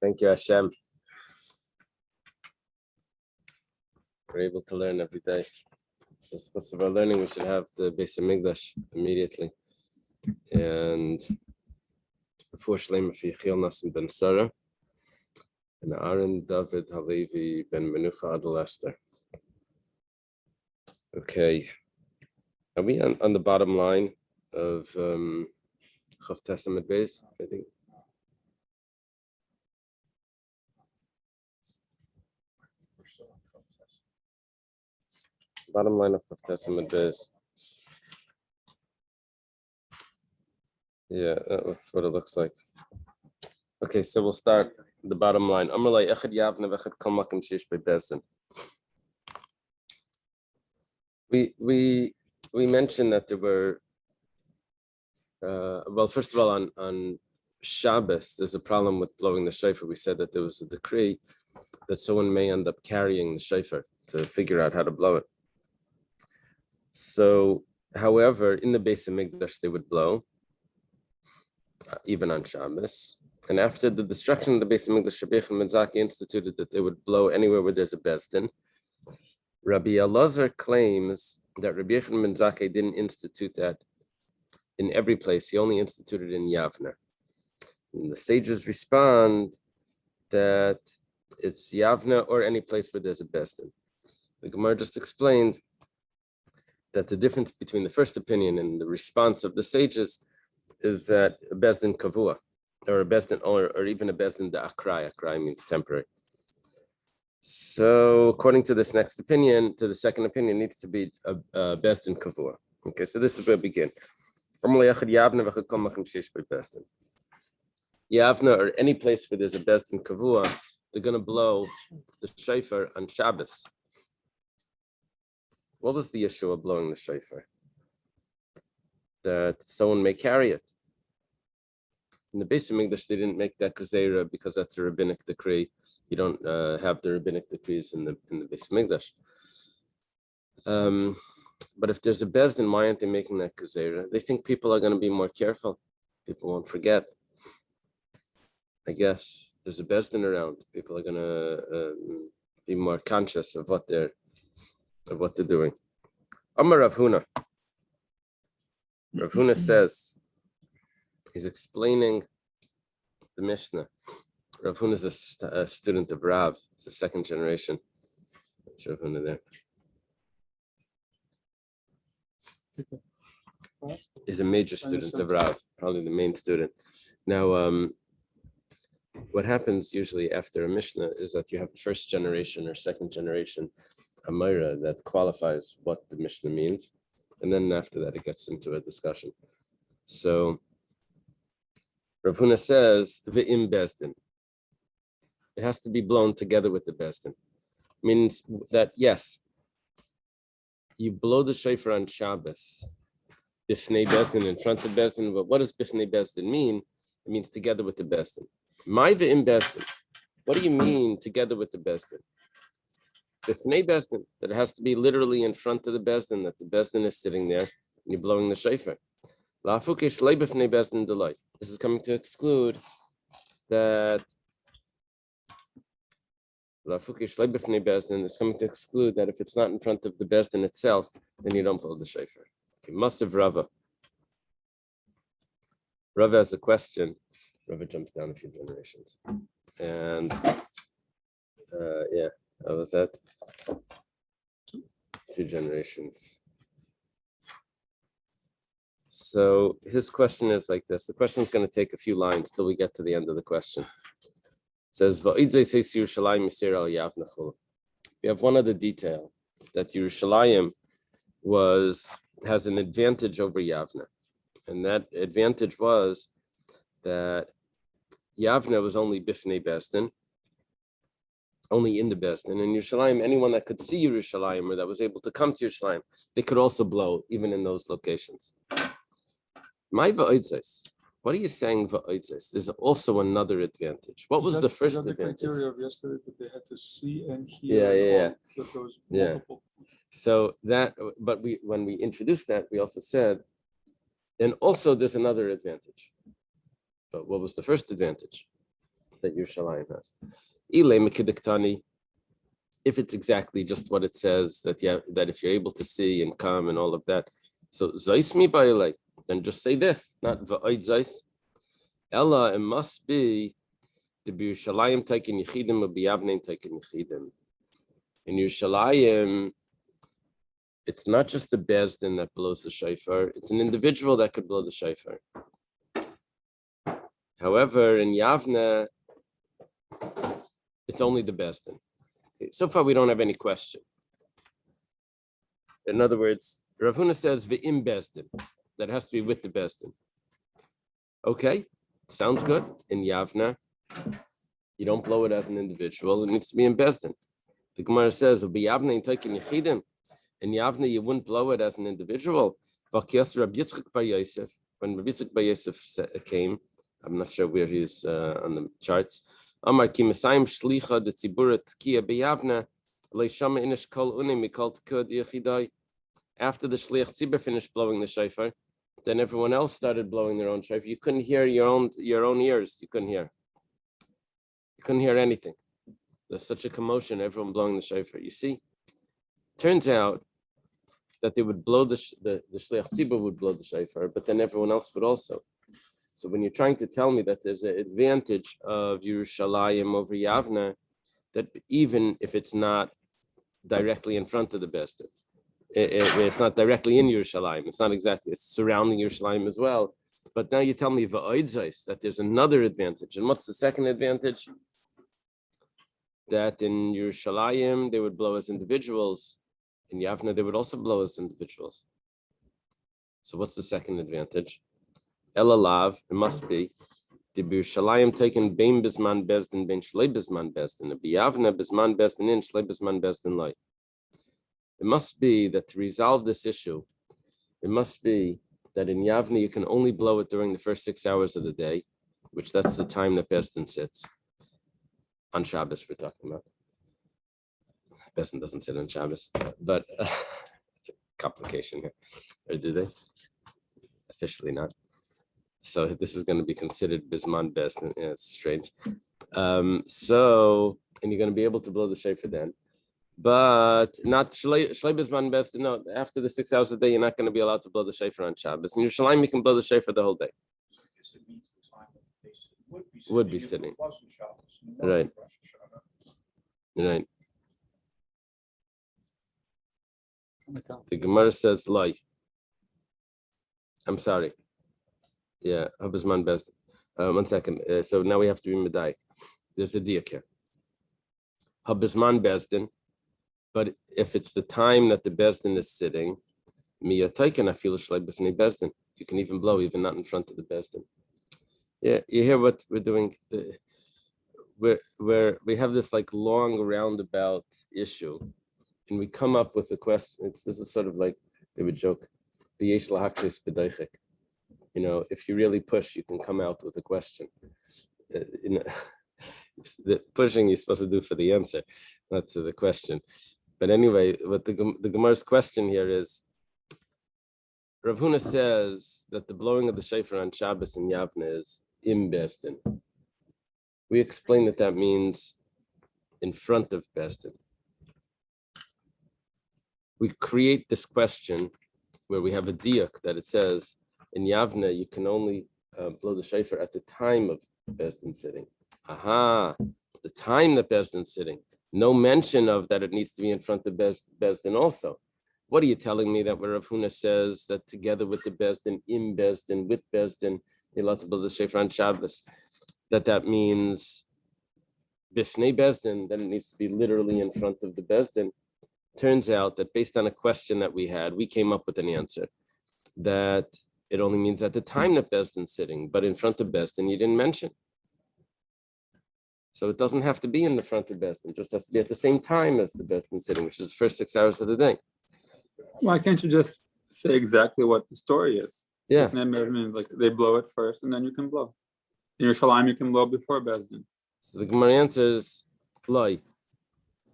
Thank you, Hashem. We're able to learn every day. As part of our learning, we should have the Beis Hamikdash immediately. And before Shleima Fichil Nasim ben Sarah and Aaron David Halevi ben Menucha Adel Esther. Okay. Are we on the bottom line of Chav Testament Beis, I think? Bottom line of Chav Testament Beis. Yeah, that's what it looks like. Okay, so we'll start the bottom line. Amalei echad yavna v'echad kol makom sheish bebezdin. We mentioned that there were well, first of all, on Shabbos, there's a problem with blowing the shofar. We said that there was a decree that someone may end up carrying the shofar to figure out how to blow it. So, however, in the Beis Hamikdash, they would blow, even on Shabbos. And after the destruction of the Beis Hamikdash, Rabbi Yochanan ben Zakkai instituted that they would blow anywhere where there's a bezdin. Rabbi Elazar claims that Rabbi Yochanan ben Zakkai didn't institute that in every place. He only instituted in Yavna. And the sages respond that it's Yavna or any place where there's a bezdin. The Gemara just explained that the difference between the first opinion and the response of the sages is that a bezdin kavua, or a bezdin, or even a bezdin da akrai. Akrai means temporary. So according to this next opinion, to the second opinion, needs to be a bezdin kavua. Okay, so this is where we begin. Yavna, or any place where there's a bezdin kavua, they're going to blow the shofar on Shabbos. What was the issue of blowing the shofar? That someone may carry it. In the Beis Hamikdash, they didn't make that gezerah because that's a rabbinic decree. You don't have the rabbinic decrees in the Beis Hamikdash. But if there's a bezdin, why aren't they making that gezerah? They think people are going to be more careful. People won't forget. I guess there's a bezdin around. People are going to be more conscious of what they're doing. Amar Rav Huna. Rav Huna says, he's explaining the Mishnah. Rav Huna is a student of Rav. It's a second generation. That's Rav Huna there. He's a major student of Rav, probably the main student. Now, what happens usually after a Mishnah is that you have the first generation or second generation Amira that qualifies what the Mishnah means. And then after that, it gets into a discussion. So Rav Huna says, V'im bezdin. It has to be blown together with the bezdin. Means that, yes, you blow the shofar on Shabbos, bifnei bezdin, in front of bezdin. But what does bifnei bezdin mean? It means together with the bezdin. My v'im bezdin. What do you mean together with the bezdin? Bifnei bezdin, that it has to be literally in front of the bezdin, that the bezdin is sitting there and you're blowing the shofar. This is coming to exclude that it's coming to exclude that if it's not in front of the bezdin itself, then you don't blow the shofar. Okay, Massive Rava. Rava has a question. Rava jumps down a few generations. And yeah, how was that? Two generations. So his question is like this. The question is going to take a few lines till we get to the end of the question. It says, we have one other detail, that Yerushalayim has an advantage over Yavna. And that advantage was that Yavna was only bifnei bezdin, only in the bezdin. And Yerushalayim, anyone that could see Yerushalayim or that was able to come to Yerushalayim, they could also blow even in those locations. My va'otzes. What are you saying va'otzes? There's also another advantage. What was the first advantage? The criteria of yesterday that they had to see and hear. Yeah. Those multiple. So that, but when we introduced that, we also said, and also there's another advantage. But what was the first advantage? that Yerushalayim has. Ilay mekidiktani, if it's exactly just what it says, that that if you're able to see and come and all of that, so zais mi ba'ilay, then just say this, not va'oid zais. Ella, it must be the Yerushalayim taken yichidim or biyavnein taken yichidim. In Yerushalayim, it's not just the bezdin that blows the shofar; it's an individual that could blow the shofar. However, in Yavne, it's only the bezdin. So far, we don't have any question. In other words, Rav Huna says ve'im bezdin, that has to be with the bezdin. Okay, sounds good. In Yavne, you don't blow it as an individual; it needs to be in bezdin. The Gemara says b'Yavne taken yichidim. In Yavne, you wouldn't blow it as an individual. When Rabbi Yitzchak Bar Yosef came, I'm not sure where he's on the charts. Amar ki mesayim shlicha de tzibura tkiya b'Yavne leishama inish kol unim mikol tkud yechidai. After the shliach tzibur finished blowing the shofar, then everyone else started blowing their own shofar. You couldn't hear your own ears. You couldn't hear anything. There's such a commotion, everyone blowing the shofar. You see, turns out that they would blow the shliach tzibur would blow the shofar, but then everyone else would also. So when you're trying to tell me that there's an advantage of Yerushalayim over Yavne, that even if it's not directly in front of the Bezdin, it's not directly in Yerushalayim, it's not exactly, it's surrounding Yerushalayim as well. But now you tell me that there's another advantage. And what's the second advantage? That in Yerushalayim, they would blow as individuals. In Yavne, they would also blow as individuals. So what's the second advantage? Elalav, it must be the Yerushalayim taken bein bisman bezdin bein shlei bisman bezdin. The Biyavne bisman bezdin in shlei bisman bezdin light. It must be that to resolve this issue, it must be that in Yavne you can only blow it during the first 6 hours of the day, which that's the time that bezdin sits. On Shabbos, we're talking about. Bezdin doesn't sit on Shabbos, but it's a complication here. Or do they? Officially not. So this is going to be considered bisman bezdin. Yeah, it's strange. And you're going to be able to blow the shofar then, but not shlei bisman bezdin. No, after the 6 hours a day, you're not going to be allowed to blow the shofar on Shabbos. In Yerushalayim, you can blow the shofar the whole day. Would be sitting. Right. Right. The Gemara says, "Lie." I'm sorry. Yeah, Habizman best. 1 second. So now we have to be medayik. There's a diak here. Habizman bezdin, but if it's the time that the bezdin is sitting, miyatayken afilu shlei b'fnei bezdin. You can even blow, even not in front of the bezdin. Yeah, you hear what we're doing. We have this like long roundabout issue, and we come up with a question. This is sort of like they would joke, "B'yesh lahakris b'daychik." You know, if you really push, you can come out with a question. The pushing you're supposed to do for the answer, not to the question. But anyway, what the Gemara's question here is, Rav Huna says that the blowing of the shofar on Shabbos in Yavne is im bezdin. We explain that means in front of bezdin. We create this question where we have a diak that it says in Yavne you can only blow the shofar at the time of bezdin sitting. Aha, the time that bezdin's sitting. No mention of that it needs to be in front of bezdin also. What are you telling me that where Rav Huna says that together with the bezdin, in bezdin, with bezdin, you're allowed to blow the shofar on Shabbos? That means bifnei bezdin, then it needs to be literally in front of the bezdin. Turns out that based on a question that we had, we came up with an answer that it only means at the time that bezdin's sitting, but in front of bezdin you didn't mention. So it doesn't have to be in the front of bezdin; it just has to be at the same time as the bezdin sitting, which is the first 6 hours of the day. Why can't you just say exactly what the story is? Yeah. Like they blow it first, and then you can blow. In Yerushalayim, you can blow before bezdin. So the Gemara answers, "Loi."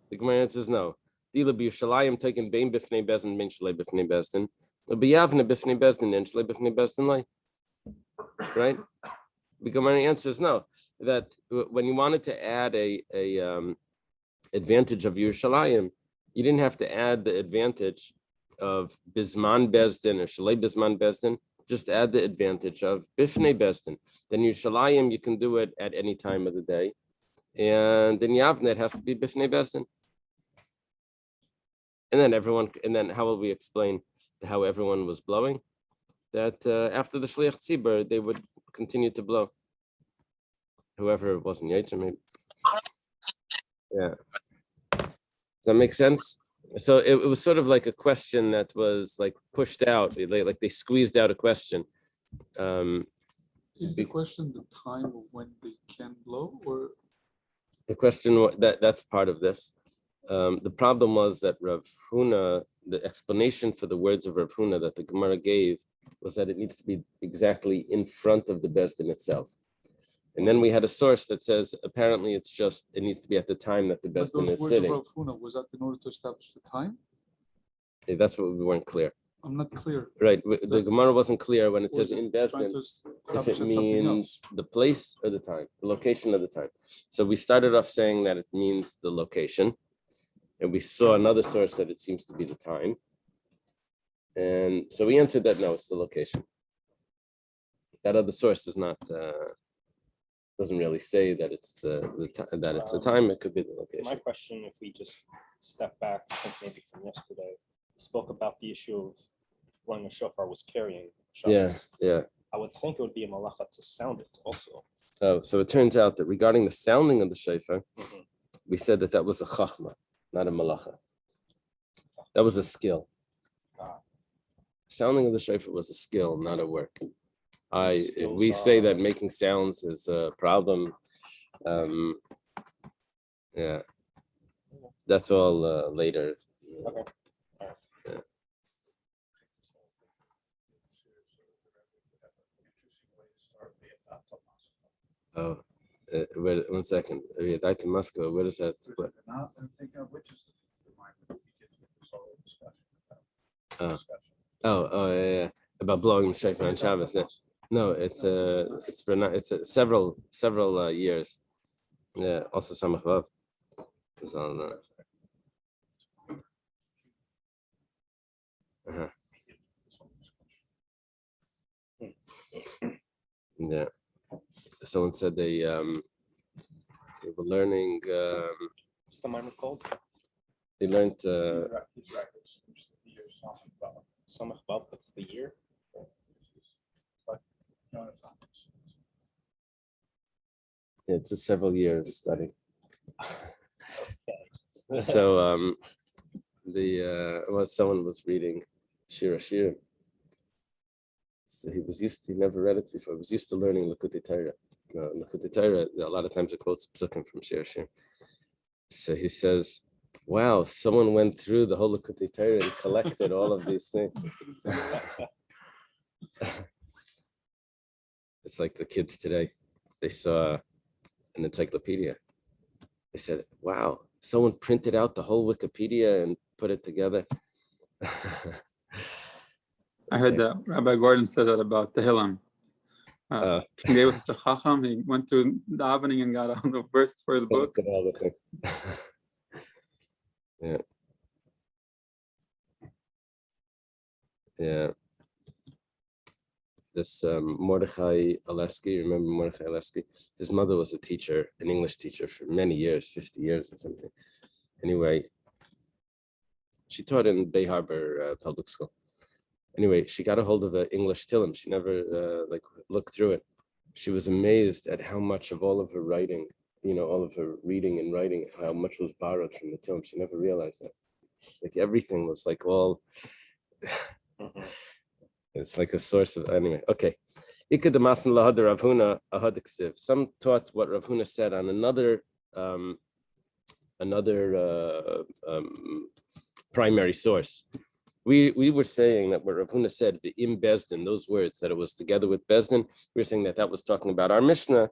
The Gemara answers, "No." Dila b'Yerushalayim taken bein b'fnei bezdin, bein shlei b'fnei bezdin. B'Yavne b'fnei bezdin, and shlei b'fnei bezdin loi. Right? The Gemara answers no. That when you wanted to add a advantage of Yerushalayim, you didn't have to add the advantage of Bisman Bezdin or Shalei Bisman Bezdin. Just add the advantage of Bifnei Bezdin. Then Yerushalayim, you can do it at any time of the day, and in Yavne it has to be Bifnei Bezdin. And then how will we explain how everyone was blowing? That after the Shliach Tzibur, they would continue to blow. Whoever wasn't Yaitzer, maybe. Yeah. Does that make sense? So it was sort of like a question that was like pushed out, like they squeezed out a question. Is the question the time of when they can blow, or the question that's part of this? The problem was that Rav Huna, the explanation for the words of Rav Huna that the Gemara gave was that it needs to be exactly in front of the Bezdin itself. And then we had a source that says apparently it needs to be at the time that the Bezdin is sitting. Of Rav Huna, was that in order to establish the time? Yeah, that's what we weren't clear. I'm not clear. Right. The Gemara wasn't clear when it says in Bezdin, if it means means the place or the time, the location of the time. So we started off saying that it means the location. And we saw another source that it seems to be the time. And so we answered that no, it's the location. That other source does not doesn't really say that it's the time. It could be the location. My question, if we just step back, I think maybe from yesterday, spoke about the issue of when the shofar was carrying Shabbos. Yeah. I would think it would be a malacha to sound it also. So it turns out that regarding the sounding of the shofar, we said that was a chachma, not a malacha. That was a skill. Sounding of the shofar was a skill, not a work. We say that making sounds is a problem. Yeah, that's all later. Okay. Yeah. Oh, wait 1 second. Daita Moscow, where is that? Yeah. About blowing the shofar on Shabbos. Yeah. No, it's several years. Yeah, also Samach Vav is on that. Yeah. Someone said they were learning. What's the mimer called? They learned. Samach Vav, what's the year? It's a several years study. Okay. So someone was reading Shir Hashirim. So he never read it before. He was used to learning Likutei Torah. Likutei Torah, a lot of times it quotes psukim from Shir Hashirim. So he says, wow, someone went through the whole Likutei Torah and collected all of these things. It's like the kids today. They saw an encyclopedia. They said, wow, someone printed out the whole Wikipedia and put it together. I heard that Rabbi Gordon said that about Tehillim. He gave it to Chacham. He went through the davening and got on the verse for his book. Yeah. Yeah. This Mordechai Aleski, remember Mordechai Aleski? His mother was a teacher, an English teacher for many years, 50 years or something. Anyway, she taught in Bay Harbor Public School. Anyway, she got a hold of an English Tillim. She never looked through it. She was amazed at how much of all of her writing, all of her reading and writing, how much was borrowed from the Tillim. She never realized that. Like everything was like all... It's like a source of anyway. Okay. Some taught what Rav Huna said on another primary source. We were saying that what Rav Huna said, the im Bezdin, those words, that it was together with Bezdin, we were saying that was talking about our Mishnah,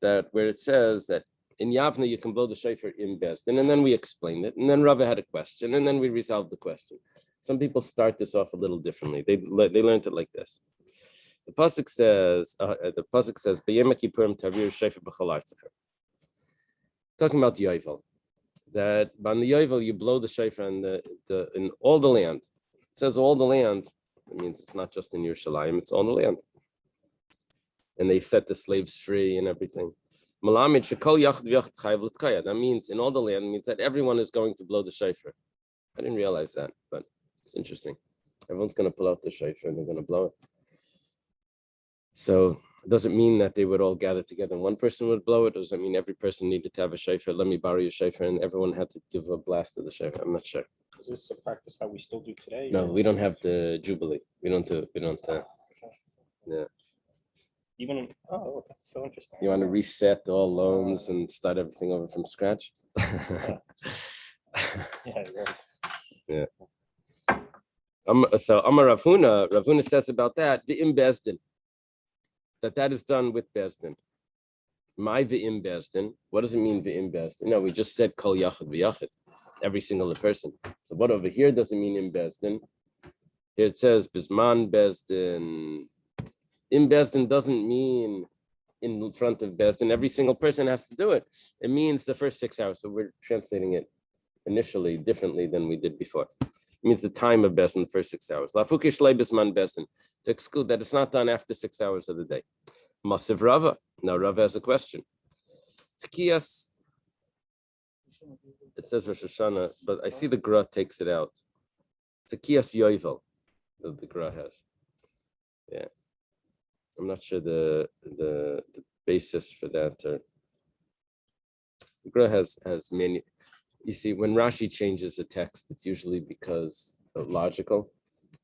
that where it says that in Yavne you can blow the shofar in Bezdin, and then we explained it, and then Rava had a question, and then we resolved the question. Some people start this off a little differently. They learned it like this. The pasuk says, "B'yom Kippurim tavir shofar b'chol artzecha." Talking about the yovel, that on the yovel you blow the shofar in all the land. It says all the land. It means it's not just in Yerushalayim; it's all the land. And they set the slaves free and everything. That means in all the land means that everyone is going to blow the shofar. I didn't realize that, but it's interesting. Everyone's going to pull out the shofar and they're going to blow it. So it doesn't mean that they would all gather together and one person would blow it. It doesn't mean every person needed to have a shofar. Let me borrow your shofar, and everyone had to give a blast to the shofar. I'm not sure. Is this a practice that we still do today? No, we don't have the jubilee. We don't. Yeah. Even in, oh, that's so interesting. You want to reset all loans and start everything over from scratch? Yeah, right. Yeah. So Amar Rav Huna says about that, V'im Bezdin, that is done with Bezdin. My V'im Bezdin, what does it mean V'im Bezdin? No, we just said Kol Yachid V'Yachid, every single person. So what over here doesn't mean Im Bezdin? Here it says Bisman Bezdin. Im Bezdin doesn't mean in front of Bezdin. Every single person has to do it. It means the first 6 hours. So we're translating it initially differently than we did before. It means the time of Bezdin, the first 6 hours. Lafukish Bisman Bezdin, to exclude that it's not done after 6 hours of the day. Masiv Rava. Now Rava has a question. Tzkiyas. It says Rosh Hashanah, but I see the Gra takes it out. Tzkiyas Yovel, the Gra has. Yeah. I'm not sure the basis for that. Or the Gra has many. You see, when Rashi changes a text, it's usually because of logical.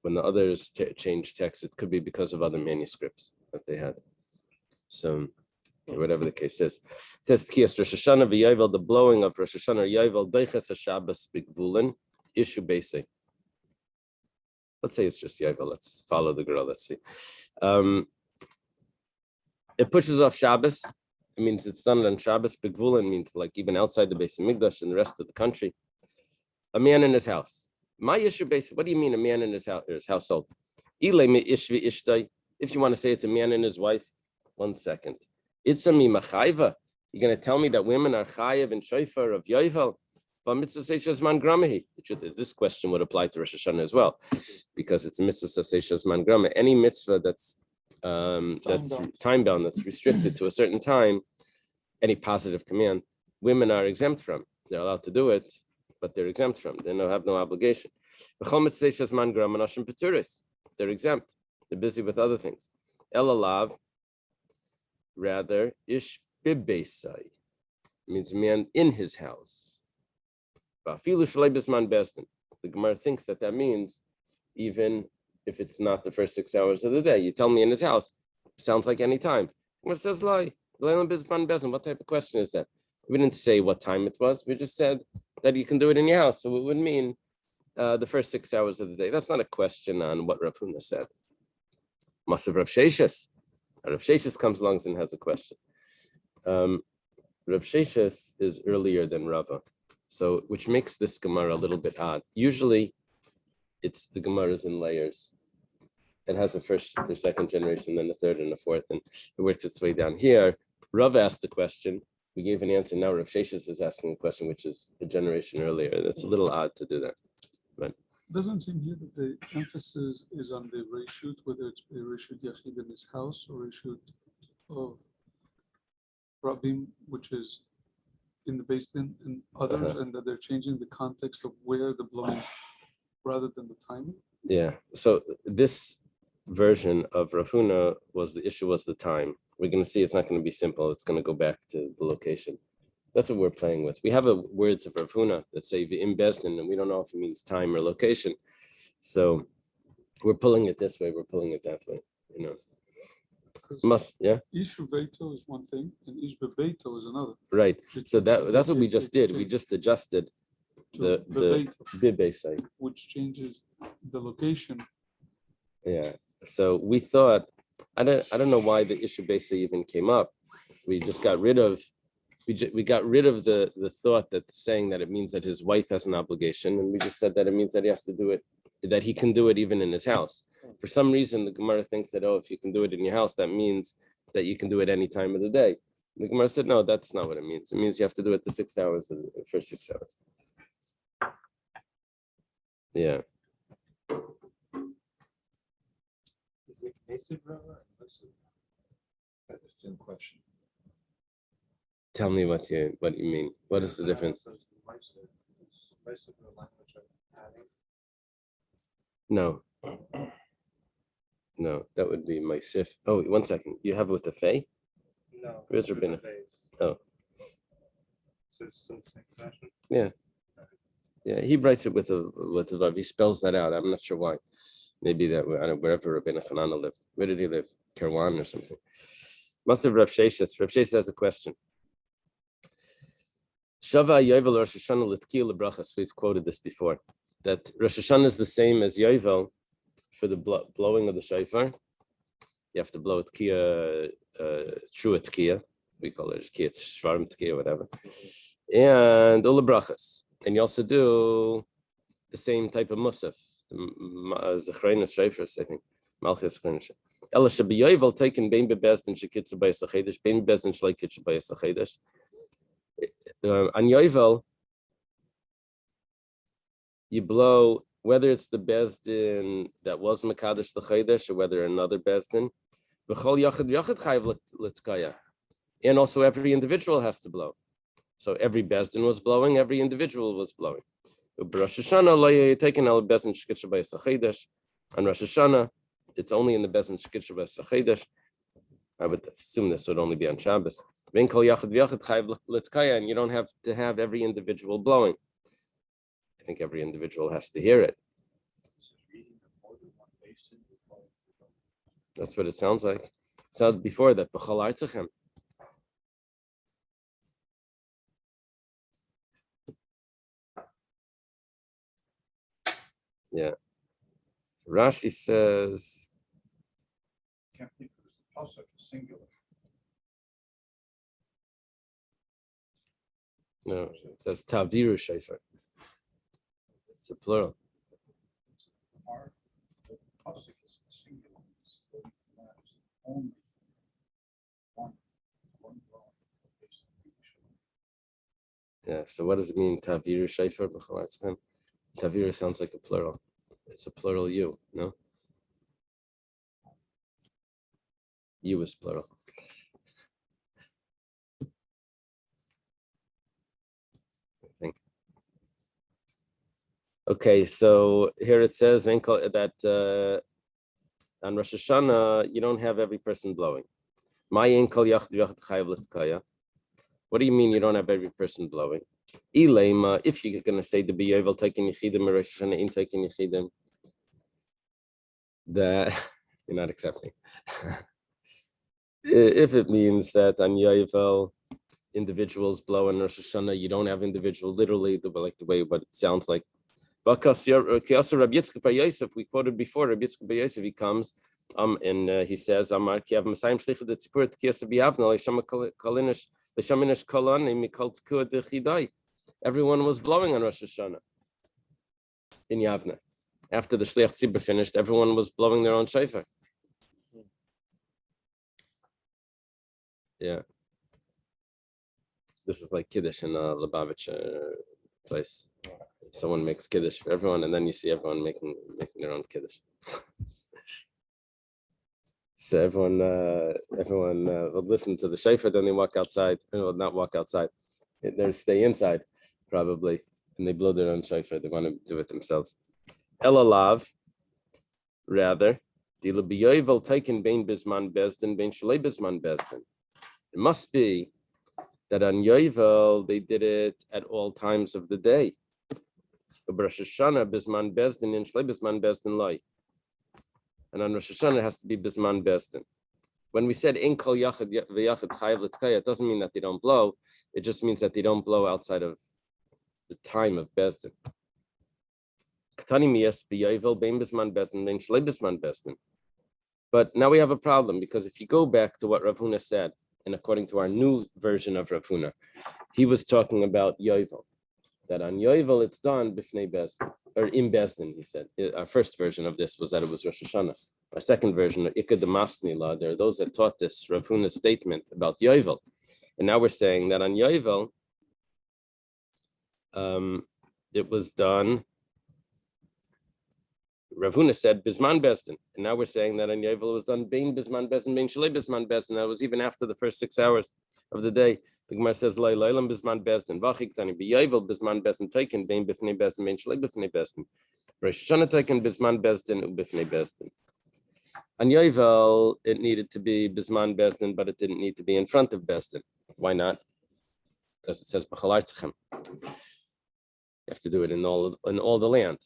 When the others change text, it could be because of other manuscripts that they had. So, whatever the case is, it says Tkiyas Rosh Hashanah v'Yovel, the blowing of Rosh Hashanah or Yovel, Deiches HaShabbos Bigvulin, Ishu Beisei. Let's say it's just Yovel. Let's follow the girl. Let's see. It pushes off Shabbos. It means it's done on Shabbos. Bigvulin means like even outside the Beis Hamikdash and the rest of the country. A man in his house. My issue base. What do you mean a man in his house or his household? If you want to say it's a man and his wife, 1 second. It's a mi machayva. You're going to tell me that women are chayiv and shofar of yovel? But mitzvah seishas man gramahi. This question would apply to Rosh Hashanah as well, because it's a mitzvah seishas man grama. Any mitzvah that's time bound, that's restricted to a certain time, any positive command, women are exempt from. They're allowed to do it, but they're exempt from. They have no obligation. They're exempt. They're busy with other things. Elalav, rather, ish bibesai means a man in his house. The Gemara thinks that means even if it's not the first 6 hours of the day. You tell me in his house, sounds like any time. What says lie? What type of question is that? We didn't say what time it was. We just said that you can do it in your house. So it would mean the first 6 hours of the day. That's not a question on what Rav Huna said. Masav Rav Sheshes. Rav Sheshes comes along and has a question. Rav Sheshes is earlier than Rava, so which makes this Gemara a little bit odd. Usually, it's the Gemara's in layers. It has the first, the second generation, then the third and the fourth, and it works its way down here. Rav asked the question. We gave an answer. Now Rav Sheshes is asking a question, which is a generation earlier. That's a little odd to do that, but. Doesn't seem here that the emphasis is on the reshut, whether it's a reshut yachid in his house or reshut of Rabim, which is in the Din and others, and that they're changing the context of where the blowing rather than the timing. Yeah. So this version of Rav Huna was the issue was the time. We're going to see it's not going to be simple. It's going to go back to the location. That's what we're playing with. We have words of Rav Huna that say v'im bezdin, and we don't know if it means time or location. So we're pulling it this way, we're pulling it that way, you know. Ish bebeito is one thing, and ish bebeito is another. Right. So that's what we just did. We just adjusted the bibesai, which changes the location. Yeah. So we thought, I don't know why the issue basically even came up. We just got rid of. We got rid of the thought that saying that it means that his wife has an obligation, and we just said that it means that he has to do it, that he can do it even in his house. For some reason, the Gemara thinks that, if you can do it in your house, that means that you can do it any time of the day. The Gemara said, no, that's not what it means. It means you have to do it the 6 hours, the first 6 hours. Yeah. Is it expensive, Rabbi? That's the same question. Tell me what you mean. What is the difference? No. No, that would be my sif. Oh, 1 second. You have it with the fay? No. Where's Rabbeinu? Oh. So it's still the same fashion? Yeah. Yeah, he writes it with a vav. He spells that out. I'm not sure why. Maybe that wherever Rabbeinu Hanana lived. Where did he live? Kirwan or something. Masav Rav Sheshes. Rav Sheshes has a question. Shava Yovel Rosh Hashanah Litkiya Lebrachas. We've quoted this before. That Rosh Hashanah is the same as Yovel for the blowing of the shofar. You have to blow it Tkiya, true Tkiya. We call it Tkiya, Shvarm Tkiya, whatever. And Ula Brachas. And you also do the same type of Musaf. Zechrein Shofars, I think. Malchus Zechrein. Ela Shabiyovel taken Bein Bebezdin Shekitza Bayasachedesh, Bein Bebezdin Shlekitza Bayasachedesh. On Yovel, you blow whether it's the Bezdin that was Makadosh the Chedesh or whether another Bezdin. V'chol Yachid Yachid Chayav Litzkaya. And also every individual has to blow. So every Bezdin was blowing, every individual was blowing. Rosh Hashanah, taken al Bezdin Shekitza Bayasachedesh. On Rosh Hashanah, it's only in the Bezdin Shekitza Bayasachedesh. I would assume this would only be on Shabbos. And you don't have to have every individual blowing. I think every individual has to hear it. That's what it sounds like. It sounded before that. Yeah. So Rashi says. Can't think of the pasuk singular. No, it says Taviru Shofar. It's a plural. The pasuk is singular. Only one. Yeah. So what does it mean? Taviru Shofar. Taviru sounds like a plural. It's a plural you. No. You is plural. I think. Okay, so here it says that on Rosh Hashanah you don't have every person blowing. What do you mean you don't have every person blowing? If you're going to say the B'Yovel taking Yechidim or Rosh Hashanah in taking Yechidim, that you're not accepting. If it means that on Yovel individuals blow in Rosh Hashanah, you don't have individual, literally the way what it sounds like. We quoted before, Rabbi Yitzchak Bar Yosef, he comes and he says, everyone was blowing on Rosh Hashanah in Yavne. After the Shliach Tzibur finished, everyone was blowing their own shofar. Yeah. This is like Kiddush in a Lubavitch place. Someone makes Kiddush for everyone, and then you see everyone making their own Kiddush. So everyone will listen to the shofar, then they walk outside. Well, not walk outside. They stay inside, probably, and they blow their own shofar. They want to do it themselves. Elalav, rather, the L'biyovel taken bein bisman bezdin, bein shalei bisman bezdin. It must be that on Yovel they did it at all times of the day. Rosh Hashanah bisman bezdin and shalei bisman bezdin loy. And on Rosh Hashanah it has to be bisman bezdin. When we said in kol yachid v'yachid chayav l'tkaya, it doesn't mean that they don't blow. It just means that they don't blow outside of the time of bezdin. But now we have a problem, because if you go back to what Rav Huna said, and according to our new version of Rav Huna, he was talking about Yovel. that on Yovel it's done b'fnei Bezdin, or in Bezdin, he said. Our first version of this was that it was Rosh Hashanah. Our second version, Ikad Masni law, there are those that taught this Rav Huna's statement about Yovel. And now we're saying that on Yovel, it was done. Rav Huna said Bisman Bezdin, and now we're saying that on Yovel was done Bein Bisman Bezdin, Bein Shalei Bisman Bezdin. That was even after the first 6 hours of the day. The Gemara says Lay Leilam Bisman Bezdin, Vachik Tani B'Yovel Bisman Bezdin Taken Bein B'fnei Bezdin, Bein Shalei B'fnei Bezdin. Rosh Hashanah Taken Bisman Bezdin U'B'fnei Bezdin. On Yovel, it needed to be Bisman Bezdin, but it didn't need to be in front of Bezdin. Why not? Because it says B'Chal Artzechem. You have to do it in all the land.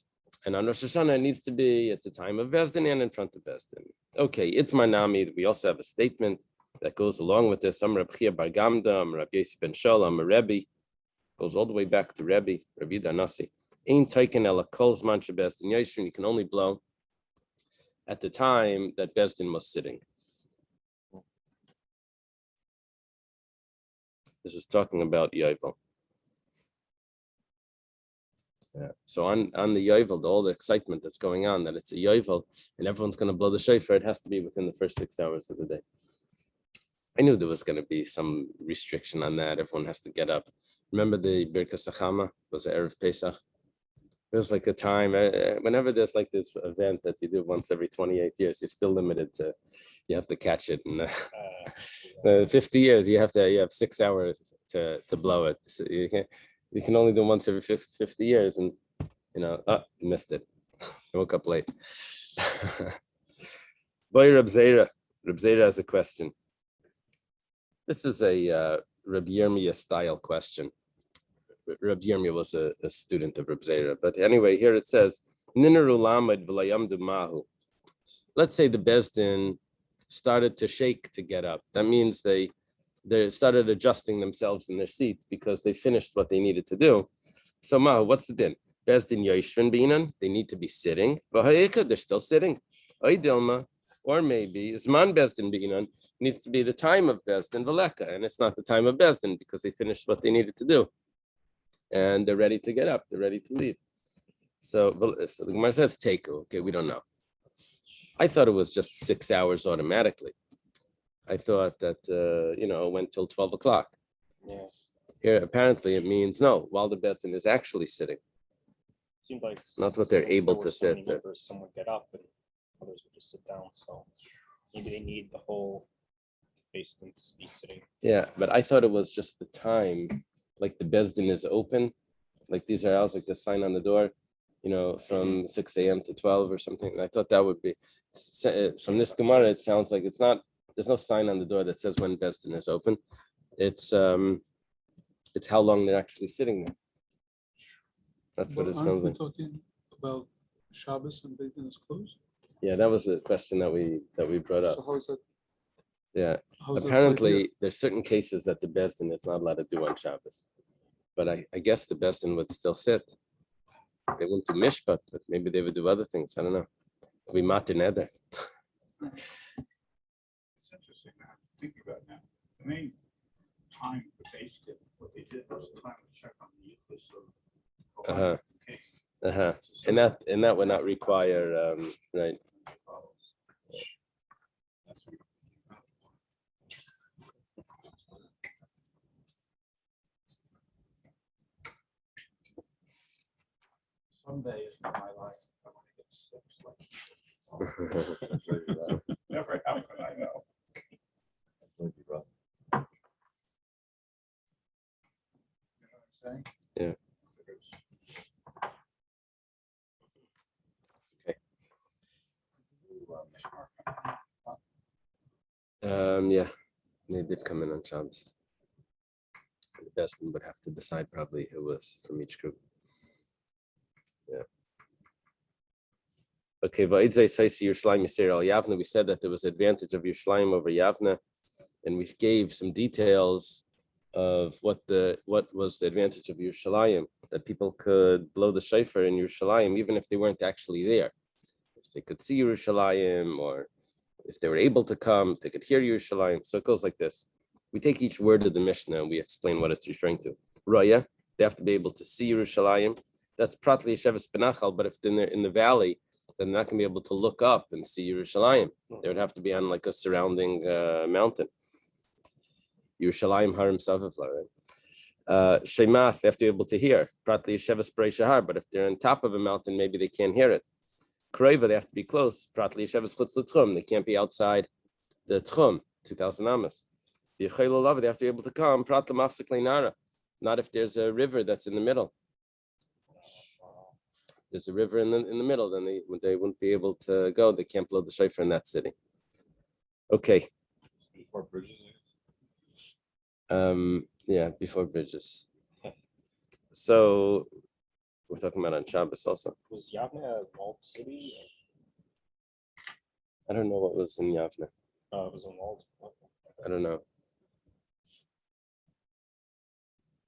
And on Rosh Hashanah, it needs to be at the time of Bezdin and in front of Bezdin. Okay, Itmar Nami, we also have a statement that goes along with this. Reb Chia Bar Gamda, Reb Yosef ben Shalom, Rebbe, goes all the way back to Rebbe Danasi. Ein Taiken Ela Kol Zman Shebezdin Yoshin, you can only blow at the time that Bezdin was sitting. This is talking about Yovel. Yeah. So on the Yovel, all the excitement that's going on, that it's a Yovel and everyone's going to blow the shofar, it has to be within the first 6 hours of the day. I knew there was going to be some restriction on that. Everyone has to get up. Remember the Birkas Hachama was the Erev Pesach? It was like a time, whenever there's like this event that you do once every 28 years, you're still limited to, you have to catch it. And 50 years, you have 6 hours to blow it. So you can only do once every 50 years, and you missed it. I woke up late. Boy, Reb Zera has a question. This is a Reb Yirmiyah style question. Reb Yirmiyah was a student of Reb Zera, but anyway, here it says, let's say the Bezdin started to shake to get up. That means they started adjusting themselves in their seats because they finished what they needed to do. So Mahu, what's the din? Bezdin Yoshvin Binan, they need to be sitting. They're still sitting. Dilma, or maybe Zman Bezdin Binan needs to be the time of Bezdin Veleka, and it's not the time of Bezdin because they finished what they needed to do. And they're ready to get up, they're ready to leave. So the Gemara says Teku. Okay, we don't know. I thought it was just 6 hours automatically. I thought that, it went till 12 o'clock. Yeah. Here, apparently it means no, while the Bezdin is actually sitting. Seemed like Not what they're able there to were so many sit. members, some would get up and others would just sit down. So maybe they need the whole basement to be sitting. Yeah, but I thought it was just the time, like the Bezdin is open. Like these are hours, like the sign on the door, from 6 a.m. to 12 or something. And I thought that would be, from this Gemara, it sounds like it's not, there's no sign on the door that says when Bezdin is open. It's how long they're actually sitting there. That's what it sounds Aren't we like. talking about Shabbos and Beit Din is closed? Yeah, that was a question that we brought up. So how is that? Yeah, How is that apparently there's certain cases that the Bezdin is not allowed to do on Shabbos. But I guess the Bezdin would still sit. They wouldn't do mishpat, but maybe they would do other things. I don't know. We matir neder. It's interesting now, thinking about it now. The main time that they did, what they did was the time to check on the use of. Uh-huh. Okay. And that would not require right. That's what someday in my life, I want to get sick. Never happened, I know. You know what I'm saying? Yeah. Yeah, they did come in on Shabbos. The Bezdin would have to decide probably who was from each group. Yeah. Okay, we said that there was advantage of Yerushalayim over Yavna, and we gave some details of what was the advantage of Yerushalayim, that people could blow the shofar in Yerushalayim even if they weren't actually there. If they could see Yerushalayim, or if they were able to come, they could hear Yerushalayim. So it goes like this. We take each word of the Mishnah and we explain what it's referring to. Raya, they have to be able to see Yerushalayim. That's Prat Yesheves Benachal, but if they're in the valley, then they're not going to be able to look up and see Yerushalayim. They would have to be on like a surrounding mountain. Yerushalayim Harim Savavla, right? Shemas, they have to be able to hear. Prat Yesheves Brei Shahar, but if they're on top of a mountain, maybe they can't hear it. Kroiva, they have to be close. Prat Yesheves Chutz L'Tchum, they can't be outside the Tchum, 2,000 amas. The they have to be able to come. Prat L'Mafsek Leinara, not if there's a river that's in the middle. There's a river in the middle, then they wouldn't be able to go. They can't blow the shofar in that city. Okay. Before bridges. Yeah, before bridges. So we're talking about on Shabbos also. Was Yavne a walled city? I don't know what was in Yavne. Oh, it was a walled. I don't know.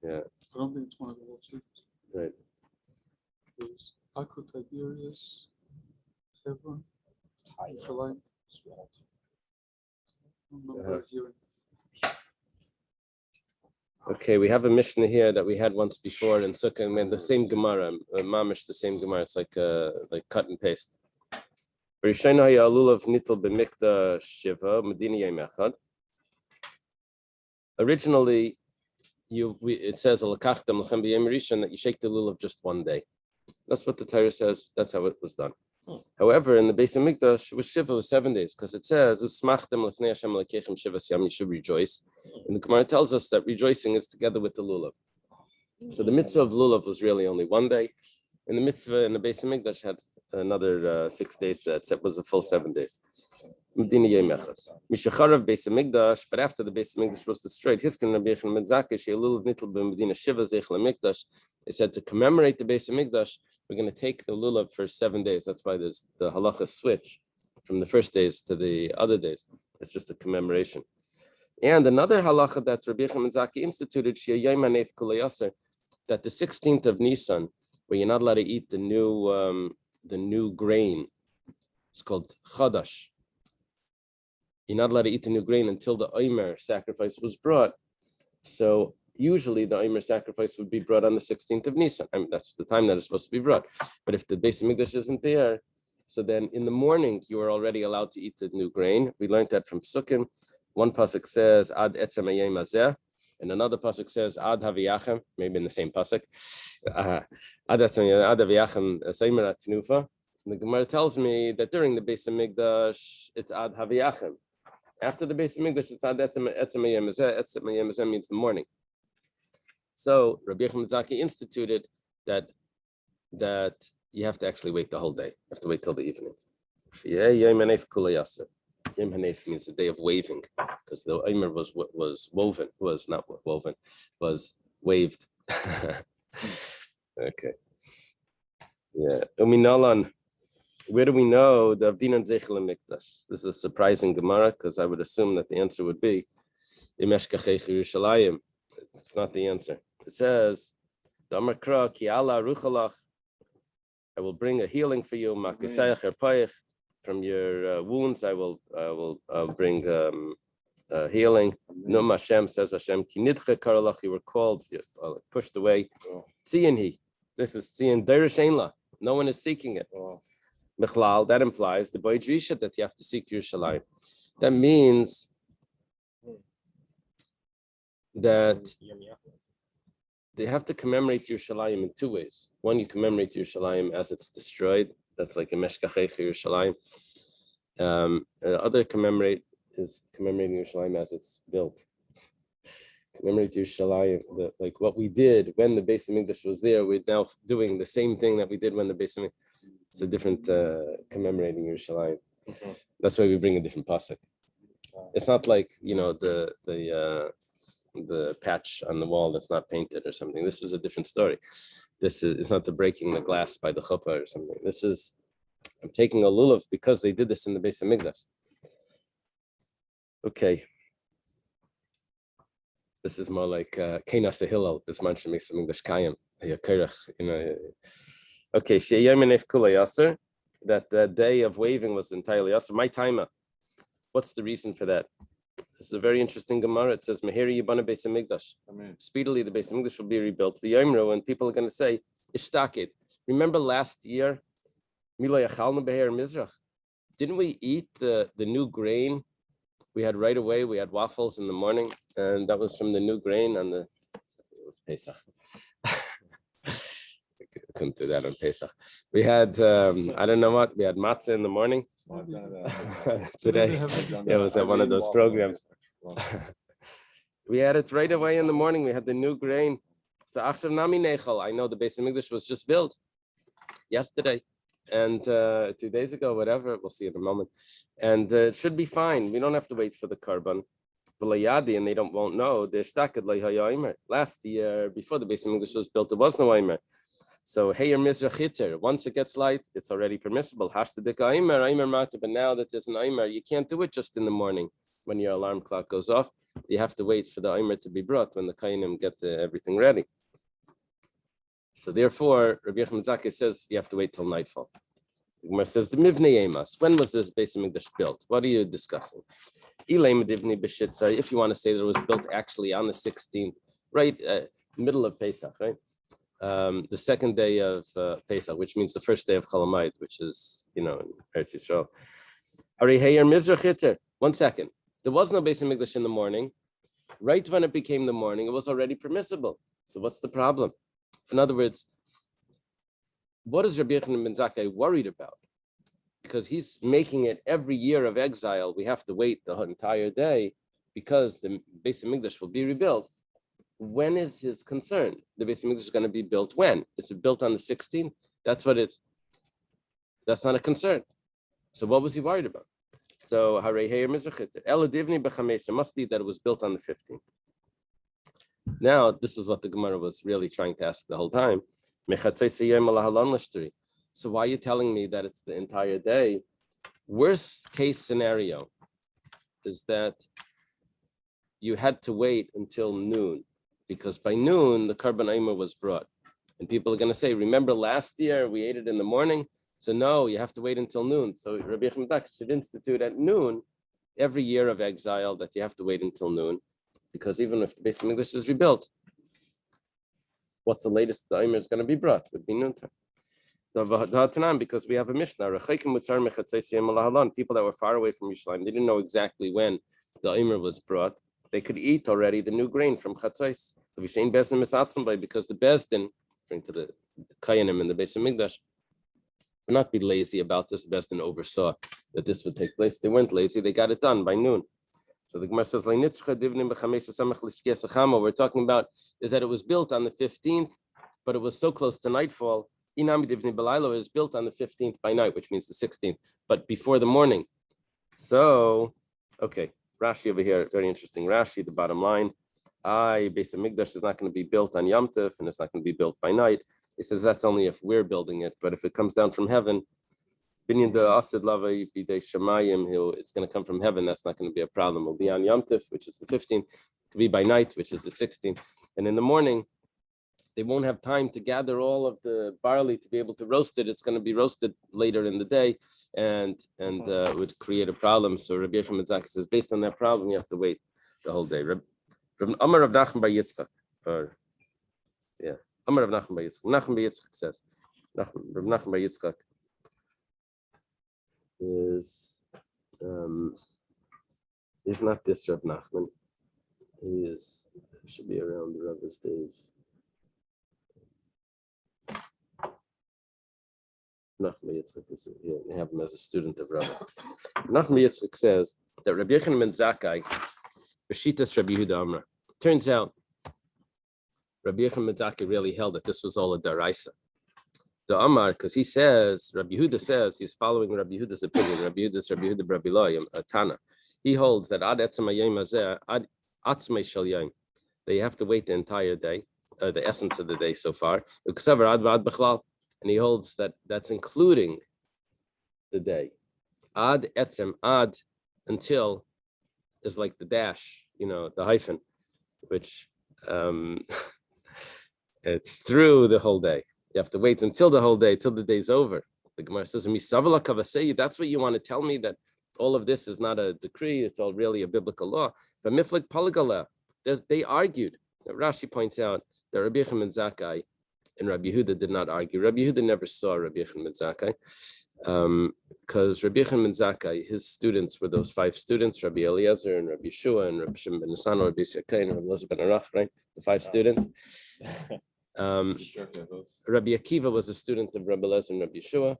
Yeah. I don't think it's one of the world cities. Right. There's Akko, Tiberias, Hebron, Yerushalayim. I don't remember hearing. Okay, we have a Mishnah here that we had once before in Sukkah, and the same Gemara, Mamish, the same Gemara. It's like cut and paste. Originally, it says that you shake the lulav just one day. That's what the Torah says. That's how it was done. However, in the Beis Hamikdash, it was Shiva, it was 7 days, because it says, you should rejoice. And the Gemara tells us that rejoicing is together with the lulav. So the mitzvah of lulav was really only 1 day. And the mitzvah in the Beis Hamikdash had another 6 days that was a full 7 days. Mishacharav Beis Hamikdash, but after the Beis Hamikdash was destroyed, it said to commemorate the Beis Hamikdash, we're going to take the lulav for 7 days. That's why there's the halacha switch from the first days to the other days. It's just a commemoration. And another halacha that Rabbi Yochanan ben Zakkai instituted, that the 16th of Nisan, where you're not allowed to eat the new grain, it's called chadash. You're not allowed to eat the new grain until the Omer sacrifice was brought. So usually the Omer sacrifice would be brought on the 16th of Nisan. I mean, that's the time that it's supposed to be brought. But if the Beis Hamikdash isn't there, so then in the morning you are already allowed to eat the new grain. We learned that from Sukkim. One pasuk says Ad etzem hayom hazeh, and another pasuk says Ad haviyachem, maybe in the same pasuk. Ad haviyachem seimer atnufa. The Gemara tells me that during the Beis Hamikdash it's Ad haviyachem. After the Beis Hamikdash it's Ad etzem hayom hazeh. Etzem hayom hazeh means the morning. So Rabbi Yochanan ben Zakkai instituted that you have to actually wait the whole day. You have to wait till the evening. Yom Hanef Kula Yasser. Yom Hanef means the day of waving, because the Omer was waved. Okay. Yeah. Uminalan. Where do we know the Avdinan Zeichel Mikdash? This is a surprising Gemara, because I would assume that the answer would be Imeshkachech Yerushalayim. It's not the answer. It says, Damar Kra Ki Allah Ruchalach. I will bring a healing for you. From your wounds, I will bring healing. Num Hashem, says Hashem, Ki nidche karalach, you were called, pushed away. Tziyin, this is Tziyin Deirish Einla. No one is seeking it. Michlal, that implies the boy Drisha that you have to seek Yerushalayim. That means that they have to commemorate Yerushalayim in 2 ways. One, you commemorate Yerushalayim as it's destroyed. That's like a Meshkachech Yerushalayim. The other commemorating Yerushalayim as it's built. Commemorate Yerushalayim, like what we did when the Beis Hamikdash was there. We're now doing the same thing that we did when the Beis Hamikdash. It's a different commemorating Yerushalayim. That's why we bring a different pasuk. It's not like the patch on the wall that's not painted or something. This is a different story. It's not the breaking the glass by the chuppah or something. I'm taking a lulav because they did this in the Beis Hamikdash. Okay. This is more like Keinas Hillel, Bisman Shemis Hamikdash Kayim. Okay, Sheyom Hanef Kula Yasser, that the day of waving was entirely Yasser. My timer. What's the reason for that? This is a very interesting Gemara. It says, Meheri Yibana Beis Hamikdash. Speedily, the Beis Hamikdash will be rebuilt. The Yomro, and people are going to say, Ishtakid. Remember last year, Mila Yachalna Beher Mizrach? Didn't we eat the new grain we had right away? We had waffles in the morning, and that was from the new grain on it was Pesach. Couldn't do that on Pesach. We had, I don't know what, we had matzah in the morning. Today, it was at one of those programs. We had it right away in the morning. We had the new grain. So Achshav Nami Nechal. I know the Beis Hamikdash was just built yesterday and 2 days ago, whatever. We'll see in a moment. And it should be fine. We don't have to wait for the carbon. And they won't know. Last year, before the Beis Hamikdash was built, there was no Aimer. So Heyer Mizrachiter, once it gets light, it's already permissible. But now that there's an Aimer, you can't do it just in the morning when your alarm clock goes off. You have to wait for the Aimer to be brought when the Kainim get everything ready. So therefore, Rabbi Yochanan ben Zakkai says you have to wait till nightfall. The Gemara says the Mivnei Emas. When was this Beis Hamikdash built? What are you discussing? If you want to say that it was built actually on the 16th, right, middle of Pesach, right? The second day of Pesach, which means the first day of Cholamayit, which is, in Eretz Yisrael. One second. There was no Beis Hamikdash in the morning. Right when it became the morning, it was already permissible. So what's the problem? In other words, what is Rabbi Yochanan ben Zakkai worried about? Because he's making it every year of exile. We have to wait the entire day because the Beis Hamikdash will be rebuilt. When is his concern? The Beis Hamikdash is going to be built when? Is it built on the 16th? That's not a concern. So what was he worried about? So it must be that it was built on the 15th. Now, this is what the Gemara was really trying to ask the whole time. So why are you telling me that it's the entire day? Worst case scenario is that you had to wait until noon, because by noon, the Karban Aimer was brought. And people are going to say, remember last year we ate it in the morning? So no, you have to wait until noon. So Rabbi Yochanan ben Zakkai should institute at noon every year of exile that you have to wait until noon, because even if the Beis Hamikdash is rebuilt, what's the latest the Aimer is going to be brought? Would be noontime. Because we have a Mishnah, people that were far away from Yerushalayim, they didn't know exactly when the Aimer was brought. They could eat already the new grain from Chatzos. Because the Bezdin, according to the Kayanim and the Beis Hamikdash, would not be lazy about this. The Bezdin oversaw that this would take place. They weren't lazy. They got it done by noon. So the Gemara says, we're talking about is that it was built on the 15th, but it was so close to nightfall. Inami divni b'laylo is built on the 15th by night, which means the 16th, but before the morning. So, okay, Rashi over here, very interesting. Rashi, the bottom line, Beis Hamikdash is not going to be built on Yom Tov, and it's not going to be built by night. He says that's only if we're building it, but if it comes down from heaven, it's going to come from heaven. That's not going to be a problem. It'll be on Yom Tov, which is the 15th. It could be by night, which is the 16th. And in the morning, they won't have time to gather all of the barley to be able to roast it. It's going to be roasted later in the day, and it would create a problem. So Rabbi Yochanan ben Zakkai says, based on that problem, you have to wait the whole day. Amar Rav Nachman bar Yitzchak, Amar Rav Nachman bar Yitzchak. Nachman bar Yitzchak says, Rav Nachman bar Yitzchak is he's not this Rav Nachman. He should be around the Rebbe's days. Nachman Yitzchak is here. We have him as a student of Rabbi. Nachman Yitzchak says that Rabbi Yochanan ben Zakkai, Beshitas Rabbi Yehuda Amra. Turns out Rabbi Yochanan ben Zakkai really held that this was all a daraisa. The Amar, because he says, Rabbi Yehuda says, he's following Rabbi Yehuda's opinion. Rabbi Yehuda Rabbi Loyim, Tana. He holds that ad etzem hayom hazeh, ad atzmei shel yom. They have to wait the entire day, the essence of the day so far. Uksaver ad v'ad b'chlal. And he holds that that's including the day. Ad etzem, ad, until, is like the dash, the hyphen, which it's through the whole day. You have to wait until the whole day, till the day's over. The Gemara says, that's what you want to tell me, that All of this is not a decree, it's all really a biblical law. But Miflik Palagala, they argued. Rashi points out that Rabbi Yochanan ben Zakkai and Rabbi Yehuda did not argue. Rabbi Yehuda never saw Rabbi Yochanan ben Zakkai, because Rabbi Yochanan ben Zakkai, his students were those 5 students, Rabbi Eliezer and Rabbi Yeshua and Rabbi Shimon ben Nissan, Rabbi Yisrael and Rabbi Elazar ben Arach, right? The 5 students. Rabbi Akiva was a student of Rabbi Elazar and Rabbi Yeshua.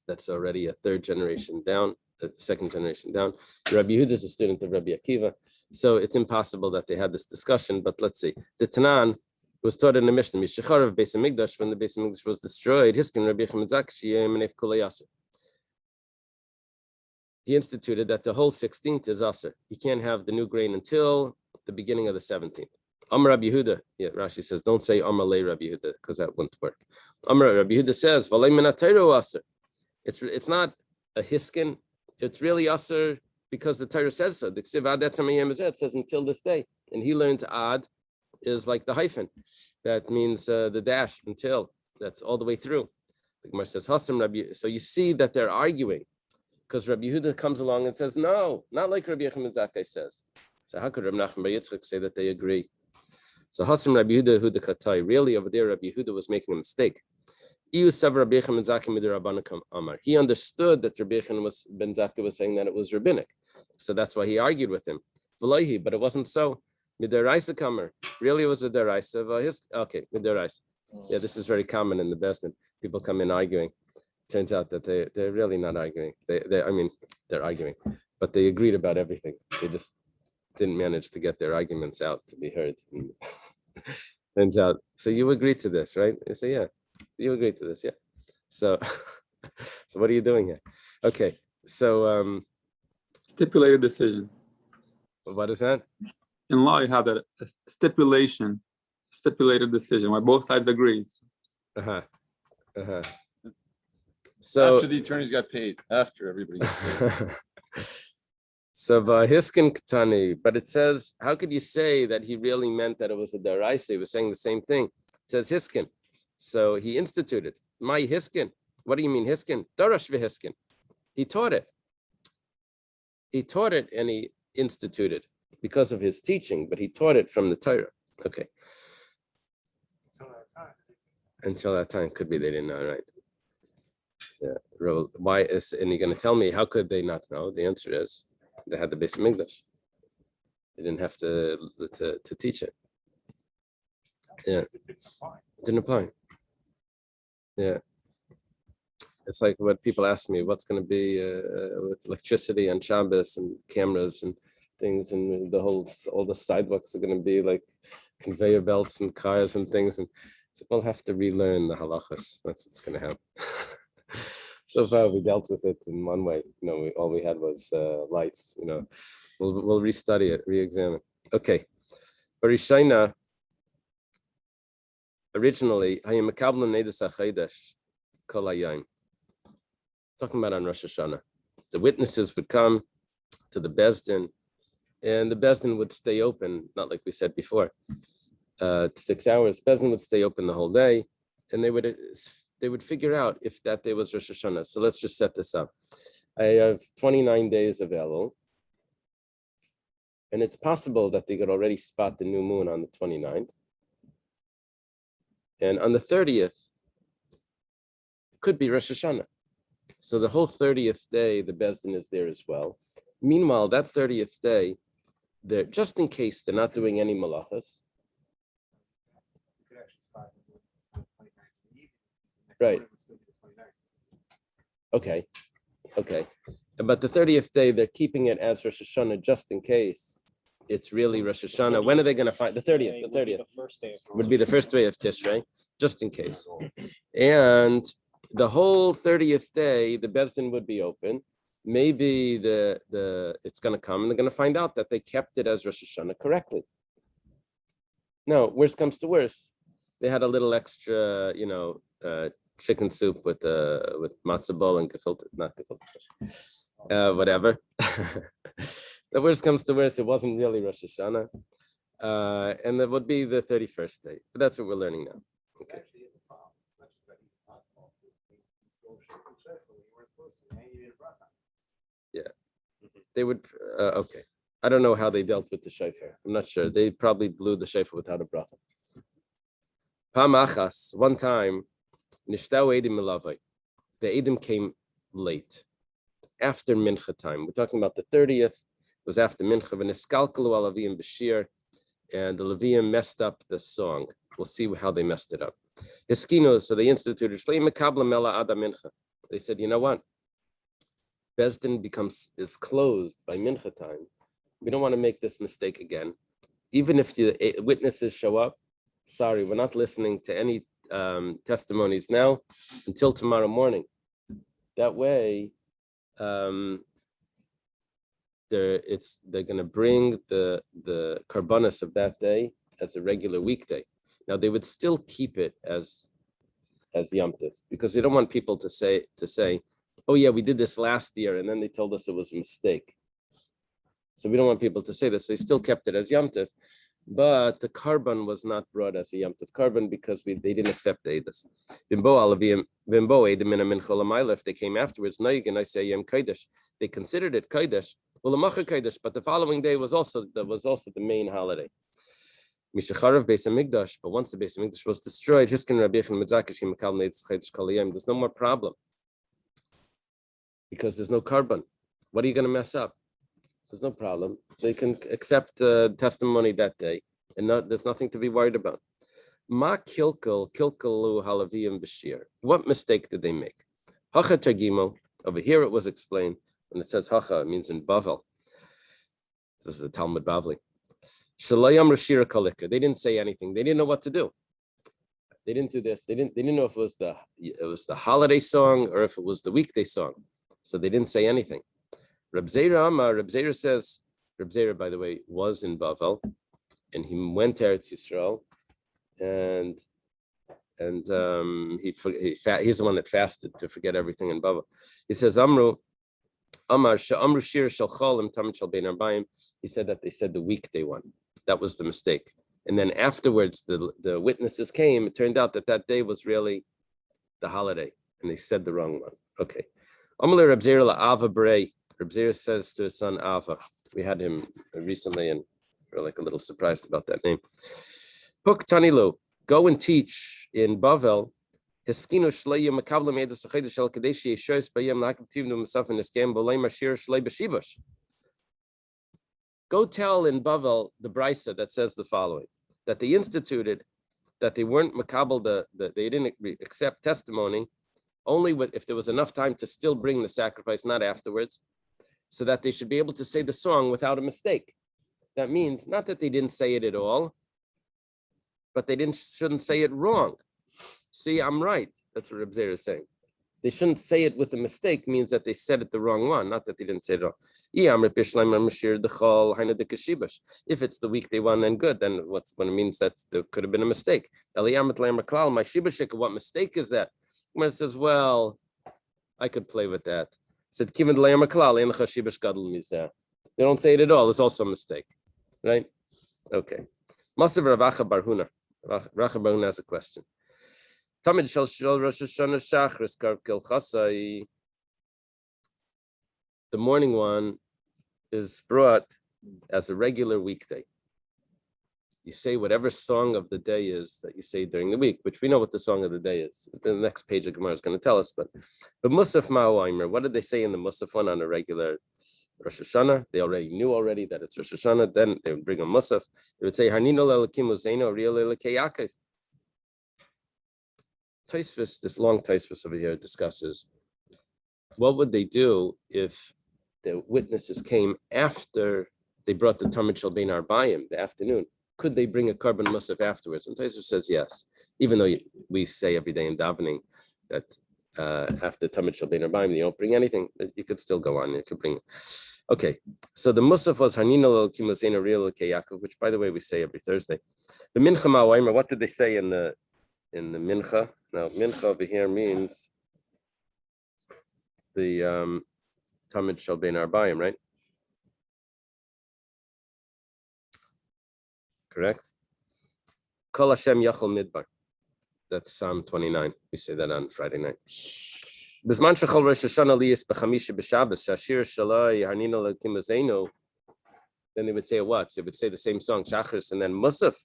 That's already a 3rd generation down, a 2nd generation down. Rabbi Yehuda is a student of Rabbi Akiva. So it's impossible that they had this discussion, but let's see. The Tanan was taught in the Mishnah, Mishachar of Beis HaMikdash, when the Beis HaMikdash was destroyed, Hiskin Rabbi Yochanan ben Zakkai, he instituted that the whole 16th is Aser. You can't have the new grain until the beginning of the 17th. Amar Rabbi Yehuda, Rashi says, don't say Amar Le Rabbi Yehuda, because that wouldn't work. Amar Rabbi Yehuda says, V'alei min ha'Torah Aser. It's not a Hiskin, it's really Aser because the Torah says so. The Ksiv Ad Etzem Hayom Hazeh, it says until this day. And he learned Ad is like the hyphen. That means the dash, until. That's all the way through. The Gemara says, Hasam Rabbi. So you see that they're arguing, because Rabbi Yehuda comes along and says, no, not like Rabbi Yochanan ben Zakkai says. So how could Rabbi Nachman bar Yitzchak say that they agree? So Hasam Rabbi Yehuda Katai. Really, over there, Rabbi Yehuda was making a mistake. He understood that Rabbi Yochanan ben Zakkai was saying that it was rabbinic. So that's why he argued with him. But it wasn't so. Midaraisa Kamer. Really, it was a deraisa. Okay, midaraisa. Yeah, this is very common in the Besdin. People come in arguing. Turns out that they're really not arguing. They're arguing, but they agreed about everything. They just didn't manage to get their arguments out to be heard. Turns out, so you agree to this, right? They say, yeah, you agree to this, yeah. So, so what are you doing here? Okay, so Stipulated decision. what is that? In law, you have that a stipulated decision where both sides agree. So after the attorneys got paid, after everybody got paid. So Hiskin Katani, but it says, how could you say that he really meant that it was a deraisa? He was saying the same thing. It says Hiskin. So he instituted. My Hiskin. What do you mean Hiskin? Darash v'Hiskin. He taught it. He taught it and he instituted because of his teaching, but he taught it from the Torah. Okay. Until that time, could be they didn't know, right? Yeah. Why is, and you're going to tell me, how could they not know? The answer is they had the Beis HaMikdash. They didn't have to teach it. Yeah. It didn't apply. Yeah. It's like what people ask me, what's going to be with electricity and Shabbos and cameras and things, and all the sidewalks are going to be like conveyor belts and cars and things, and so we'll have to relearn the halachas. That's what's going to happen. So far we dealt with it in one way. All we had was lights. We'll restudy it, re-examine. Okay, Barishaina. Originally, talking about on Rosh Hashanah, the witnesses would come to the Besdin, and the Besdin would stay open, not like we said before, 6 hours. Besdin would stay open the whole day, and they would figure out if that day was Rosh Hashanah. So let's just set this up. I have 29 days of Elul, and it's possible that they could already spot the new moon on the 29th. And on the 30th, it could be Rosh Hashanah. So the whole 30th day, the Besdin is there as well. Meanwhile, that 30th day, they're just in case they're not doing any malachas. Right. Okay. But the 30th day, they're keeping it as Rosh Hashanah just in case it's really Rosh Hashanah. When are they going to find the 30th? The 30th would be the first day of Tishrei, just in case. And the whole 30th day, the Besdin would be open. Maybe it's going to come, and they're going to find out that they kept it as Rosh Hashanah correctly. No, worst comes to worst, they had a little extra, chicken soup with matzah ball and not gefilte, whatever. The worst comes to worst, it wasn't really Rosh Hashanah, and that would be the 31st day. But that's what we're learning now. Okay. They would, okay. I don't know how they dealt with the shofar. I'm not sure. They probably blew the shofar without a bracha. Pamachas, one time, nishtau edim milavai. The edim came late, after mincha time. We're talking about the 30th. It was after mincha. V'niskalkalu alavim b'shir, and the Levium messed up the song. We'll see how they messed it up. Hiskino, so they instituted shlei mekabla mela ada mincha. They said, you know what? Bezdin is closed by mincha time. We don't want to make this mistake again. Even if the witnesses show up, sorry, we're not listening to any testimonies now until tomorrow morning. That way, they're going to bring the karbanos of that day as a regular weekday. Now they would still keep it as Yom Tov because they don't want people to say, oh yeah, we did this last year and then they told us it was a mistake. So we don't want people to say this. They still kept it as Yom Tov, but the karban was not brought as a Yom Tov karban because they didn't accept the edus. If they came afterwards, they considered it kodesh, but the following day was also the main holiday. But once the Beis Hamikdash was destroyed, there's no more problem because there's no karban. What are you going to mess up? There's no problem. They can accept testimony that day, and there's nothing to be worried about. Ma kilkalu halaviyim b'shir. What mistake did they make? Hacha targimo. Over here it was explained. When it says hacha, it means in Bavel. This is the Talmud Bavli. Shalayam rashira kalika. They didn't say anything. They didn't know what to do. They didn't do this. They didn't know if it was the holiday song or if it was the weekday song. So they didn't say anything. Reb Zera says, Reb Zera, by the way, was in Bavel, and he went to Eretz Yisrael, and he's the one that fasted to forget everything in Bavel. He says, Shir Shel Cholim Tamid Shel Bein Arbayim. He said that they said the weekday one. That was the mistake. And then afterwards, the witnesses came. It turned out that day was really the holiday, and they said the wrong one. Okay. Amalei Reb Zera la'ava brei. Reb Zera says to his son Ava. We had him recently, and we're like a little surprised about that name. Puk Tanilu, go and teach in Bavel. Hiskinu shleyu makablam edus achedes shel kadeshi yeshois bayim la'aktiv nu misaf in eskem b'lei mashir shlei b'shivash. Go tell in Bavel the brisa that says the following: that they instituted that they weren't makabel they didn't accept testimony only if there was enough time to still bring the sacrifice, not afterwards, so that they should be able to say the song without a mistake. That means not that they didn't say it at all, but they shouldn't say it wrong. See, I'm right. That's what Reb Zera is saying. They shouldn't say it with a mistake means that they said it the wrong one, not that they didn't say it wrong. If it's the weekday one, then good. Then when it means that there could have been a mistake. What mistake is that? Gemara says, well, I could play with that. Said, they don't say it at all. It's also a mistake, right? Okay. Masav Ravacha Barhuna. Ravacha Barhuna has a question. Tamid shel Rosh Hashanah Shachris Karkel Chasai. The morning one is brought as a regular weekday. You say whatever song of the day is that you say during the week, which we know what the song of the day is. The next page of Gemara is going to tell us. But Musaf Ma'oimer, what did they say in the Musaf one on a regular Rosh Hashanah? They knew that it's Rosh Hashanah. Then they would bring a Musaf. They would say, Harnino le'elakim uzeino riel le'elakei Yaakov. Taisvis, this long Taisvis over here discusses what would they do if the witnesses came after they brought the Tamid Shel Bein Arbayim, the afternoon. Could they bring a karban musaf afterwards? And Taisvis says yes, even though we say every day in davening that after Tamid Shel Bein Arbayim you don't bring anything, you could still go on. You could bring. Okay, so the musaf was Hanino Elokim Uzeino Riel Elokei Yaakov, which by the way we say every Thursday. The Mincha Ma'oimer, what did they say in the Mincha? Now, Mincha over here means the Tamid Shel Bein Arbayim, right? Correct? Kol Hashem Yachol Midbar. That's Psalm 29. We say that on Friday night. B'zman shechol Rosh Hashanah liyis b'chamisha b'Shabbos shashir shalai harnino l'kimazenu. Then they would say what? They would say the same song, Shachris, and then Musaf.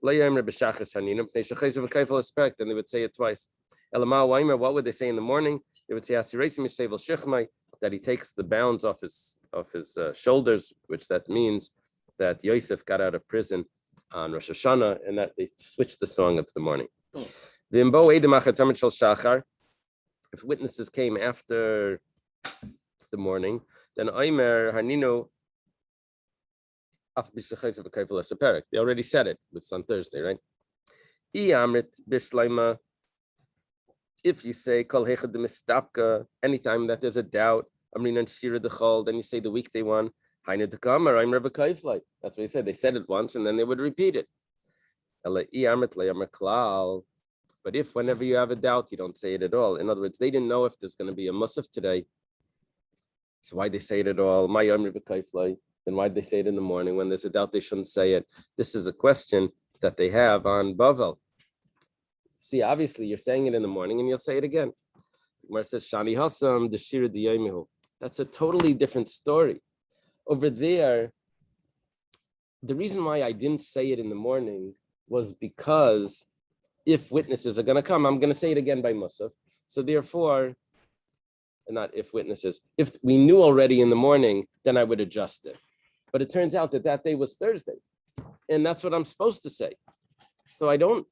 Then they would say it twice. What would they say in the morning? They would say that he takes the bounds off his shoulders, which that means that Yosef got out of prison on Rosh Hashanah, and that they switched the song up the morning. If witnesses came after the morning, then Aimer Harnino. They already said it. It's on Thursday, right? If you say anytime that there's a doubt, then you say the weekday one. That's what he said. They said it once and then they would repeat it. But if whenever you have a doubt, you don't say it at all. In other words, they didn't know if there's going to be a musaf today. So why they say it at all? Then why'd they say it in the morning? When there's a doubt, they shouldn't say it. This is a question that they have on Bavel. See, obviously, you're saying it in the morning and you'll say it again. Where it says, Shani Hassam, Deshira Diyomihu. That's a totally different story. Over there, the reason why I didn't say it in the morning was because if witnesses are going to come, I'm going to say it again by Musaf. So therefore, not if witnesses, if we knew already in the morning, then I would adjust it. But it turns out that that day was Thursday, and that's what I'm supposed to say. So I don't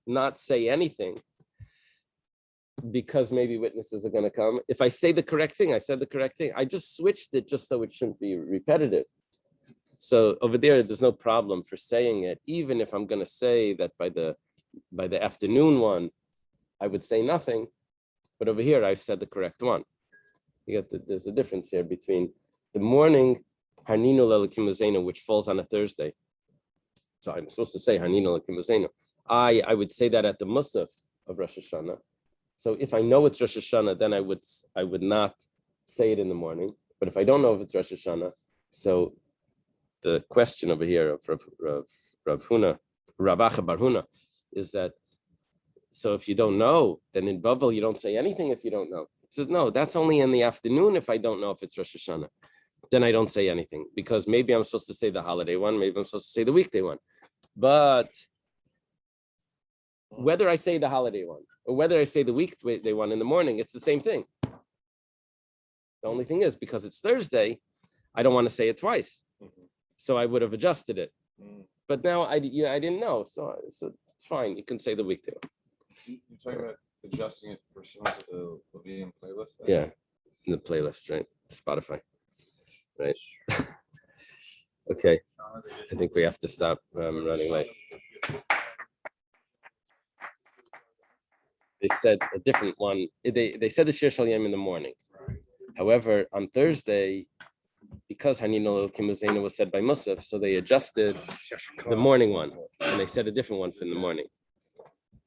not say anything because maybe witnesses are going to come. If I say the correct thing, I said the correct thing. I just switched it just so it shouldn't be repetitive. So over there's no problem for saying it, even if I'm going to say that by the afternoon one, I would say nothing. But over here, I said the correct one. There's a difference here between the morning Harnino Lelakimuzeno, which falls on a Thursday. So I'm supposed to say Harnino Lelakimuzeno. I would say that at the Musaf of Rosh Hashanah. So if I know it's Rosh Hashanah, then I would not say it in the morning. But if I don't know if it's Rosh Hashanah, so the question over here of Rav Acha Bar Huna is that, so if you don't know, then in Bavel you don't say anything if you don't know. He says, no, that's only in the afternoon if I don't know if it's Rosh Hashanah. Then I don't say anything because maybe I'm supposed to say the holiday one, maybe I'm supposed to say the weekday one. But whether I say the holiday one or whether I say the weekday one in the morning, it's the same thing. The only thing is, because it's Thursday, I don't want to say it twice. So I would have adjusted it. But now I didn't know. So it's fine. You can say the weekday one. You're talking about adjusting it pursuant to the Levian playlist? Yeah, in the playlist, right? Spotify. Right. Okay. I think we have to stop. I'm running late. They said a different one. They said the Shir Shal Yom in the morning. However, on Thursday, because Hanino Kimuzena was said by Musaf, so they adjusted the morning one, and they said a different one for the morning.